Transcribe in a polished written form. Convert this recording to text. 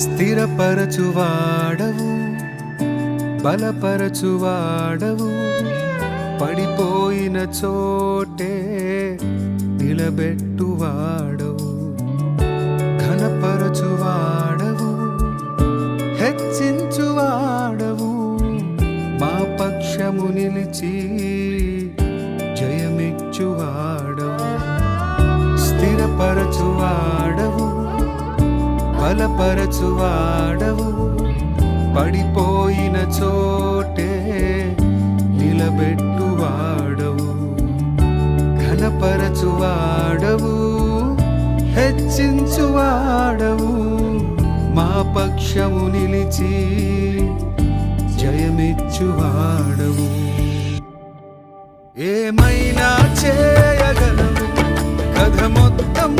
స్థిరపరచువాడవు, బలపరచువాడవు, పడిపోయిన చోటే నిలబెట్టువాడవు, ఘనపరచువాడవు, హెచ్చించువాడవు, మా పక్షము నిలిచి జయమిచ్చువాడవు. స్థిరపరచువాడవు, బలపరచువాడవు, పడిపోయిన చోటే నిలబెట్టువాడవు, ఘనపరచువాడవు, హెచ్చించువాడవు, మా పక్షము నిలిచి జయమిచ్చువాడవు. ఏమైనా చేయగలవు, కథ మొత్తం